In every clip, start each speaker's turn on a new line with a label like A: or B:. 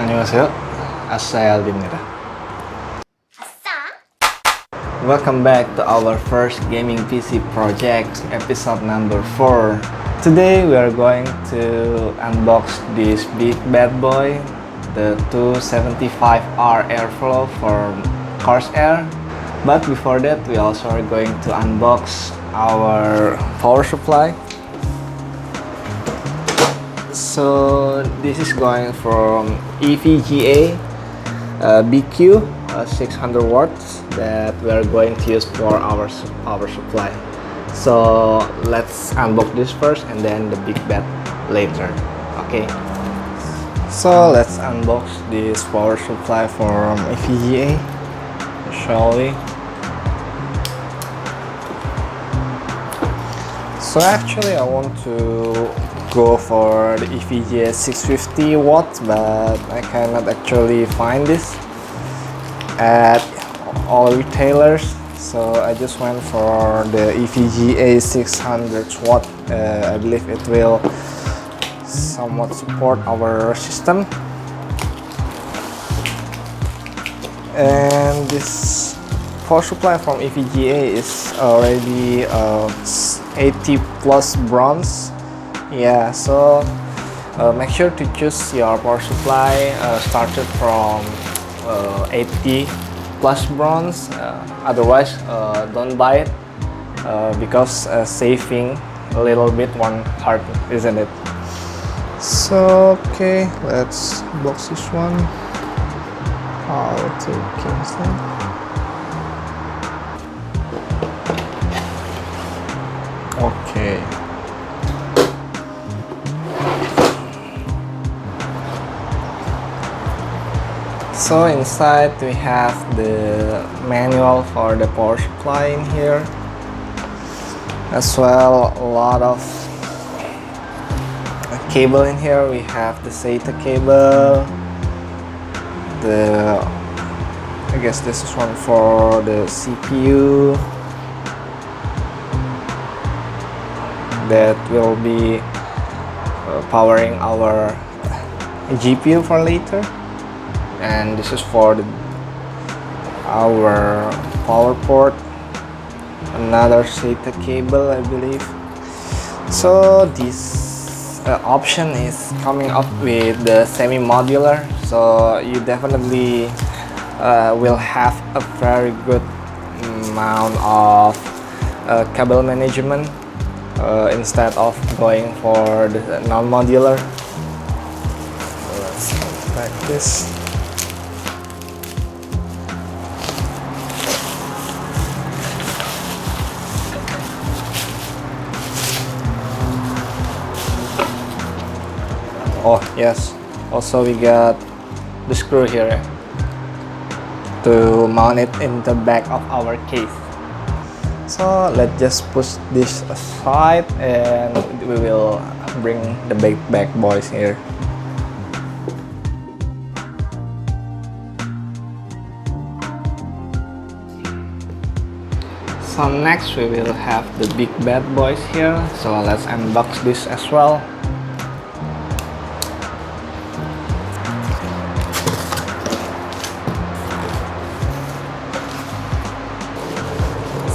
A: 안녕하세요. 아싸알입니다. Welcome back to our first gaming PC project, episode number 4. Today we are going to unbox this big bad boy, the 275R Airflow from Corsair. But before that, we also are going to unbox our power supply. So this is going from EVGA BQ 600 watts that we are going to use for our power supply. So let's unbox this first and then the big bed later. Okay. So let's unbox this power supply from EVGA, shall we? So actually I want to go for the EVGA 650 watts, but I cannot actually find this at all retailers, so I just went for the EVGA 600 watt. I believe it will somewhat support our system. And this power supply from EVGA is already 80 plus bronze. Yeah, so make sure to choose your power supply started from 80 plus bronze. Otherwise, don't buy it because saving a little bit won't hurt, isn't it? So okay, let's box this one. How to cancel. Okay. So inside we have the manual for the power supply in here, as well a lot of cable in here. We have the SATA cable, I guess this is one for the CPU that will be powering our GPU for later. And this is for our power port, another SATA cable I believe. So this option is coming up with the semi-modular, so you definitely will have a very good amount of cable management instead of going for the non-modular. Let's unpack this. Oh yes, also we got the screw here to mount it in the back of our case. So let's just push this aside and we will bring the big bad boys here. So next we will have the big bad boys here, so let's unbox this as well.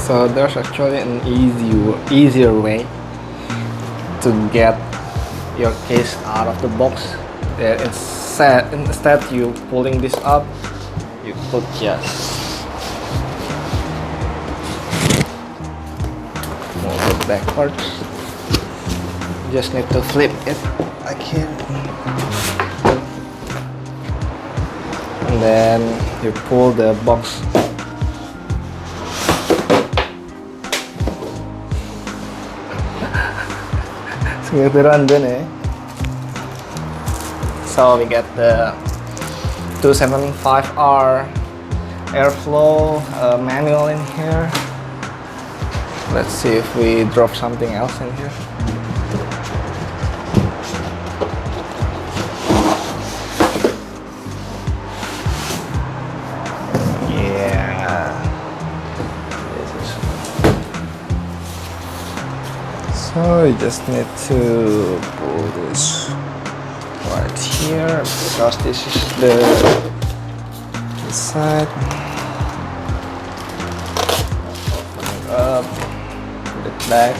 A: So there's actually an easier way to get your case out of the box. Instead you pulling this up, you could just move it backwards. Just need to flip it like here, and then you pull the box. So we get the 275R Airflow manual in here. Let's see if we drop something else in here. Yeah. So we just need to pull this right here because this is the side. Open it up, put it back.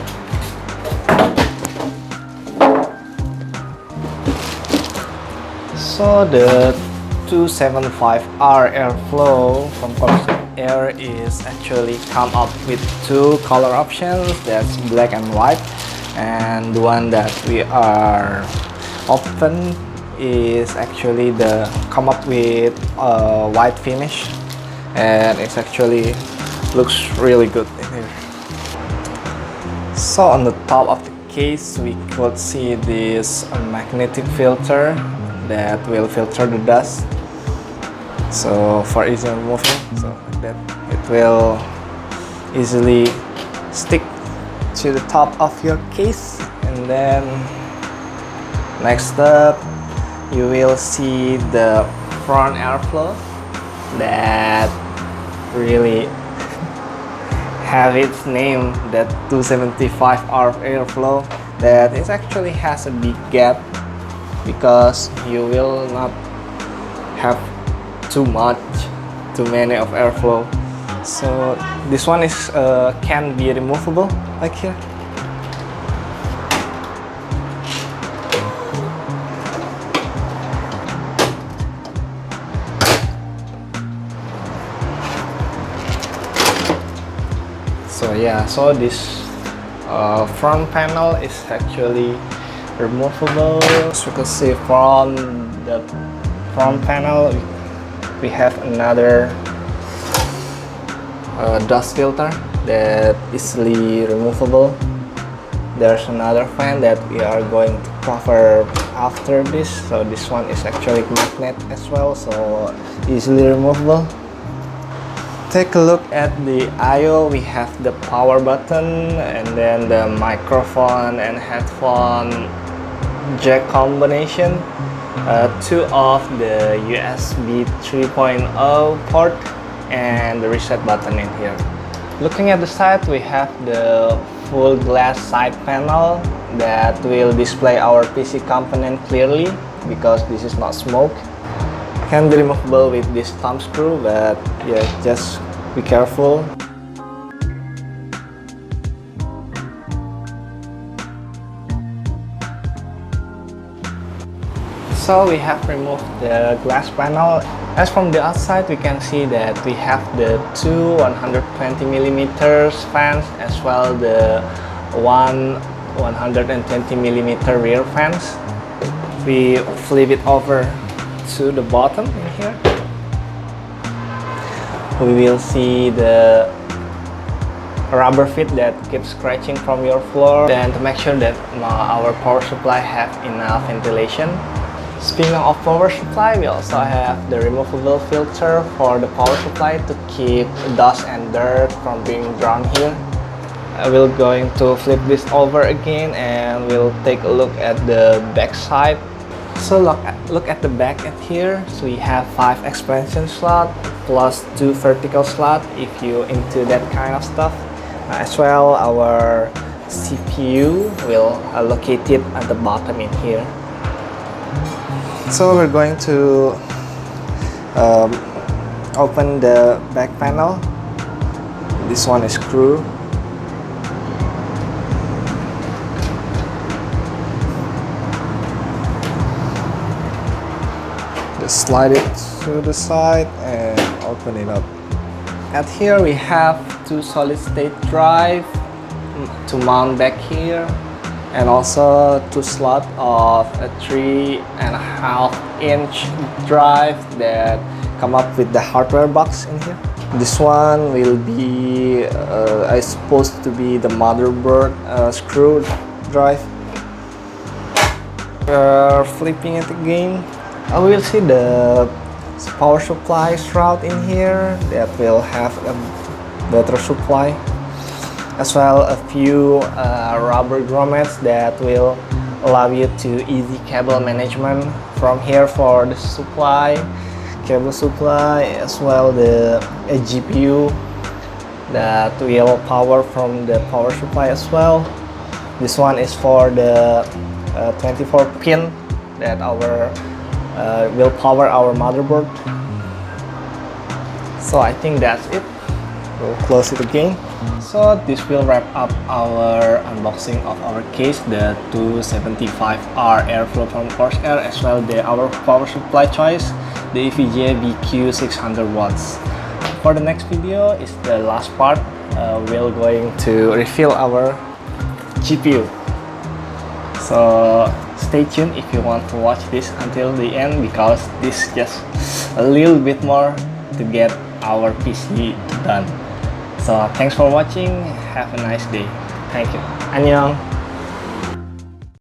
A: So the 275R Airflow from Corsair is actually come up with two color options, that's black and white, and the one that we are open is actually the come up with a white finish, and it's actually looks really good in here. So on the top of the case we could see this magnetic filter that will filter the dust, so for easy removing, so like that it will easily stick to the top of your case. And then next up you will see the front airflow that really have its name, that 275R airflow, that it actually has a big gap because you will not have too many of airflow. So this one is can be removable like here. So yeah, so this front panel is actually removable. As you can see from the front panel we have another dust filter that easily removable. There's another fan that we are going to cover after this, so this one is actually magnet as well, so easily removable. Take a look at the I/O. We have the power button and then the microphone and headphone jack combination, two of the USB 3.0 port, and the reset button in here. Looking at the side, we have the full glass side panel that will display our PC component clearly because this is not smoke. Can be removable with this thumb screw, but yeah, just be careful. So we have removed the glass panel. As from the outside, we can see that we have the two 120mm fans as well the one 120mm rear fans. We flip it over to the bottom in here. We will see the rubber feet that keeps scratching from your floor, and to make sure that our power supply have enough ventilation. Speaking of power supply, we also have the removable filter for the power supply to keep dust and dirt from being drawn here. We're going to flip this over again and we'll take a look at the back side. So look at the back at here. So we have 5 expansion slots plus 2 vertical slots if you into that kind of stuff. As well, our CPU will locate it at the bottom in here. So we're going to open the back panel. This one is screw. Just slide it to the side and open it up. At here we have 2 solid state drive to mount back here, and also 2 slots of a 3.5-inch drive that come up with the hardware box in here. This one will be supposed to be the motherboard screw drive. We're flipping it again. We'll see the power supply shroud in here that will have a better supply, as well a few rubber grommets that will allow you to easy cable management from here for the supply, cable supply, as well the GPU that will power from the power supply as well. This one is for the 24 pin that will power our motherboard. So I think that's it. We'll close it again. So this will wrap up our unboxing of our case, the 275R Airflow from Corsair, as well our power supply choice, the EVGA BQ 600 watts. For the next video is the last part. We're going to refill our GPU. So stay tuned if you want to watch this until the end, because this is just a little bit more to get our PC done. So thanks for watching. Have a nice day. Thank you. 안녕.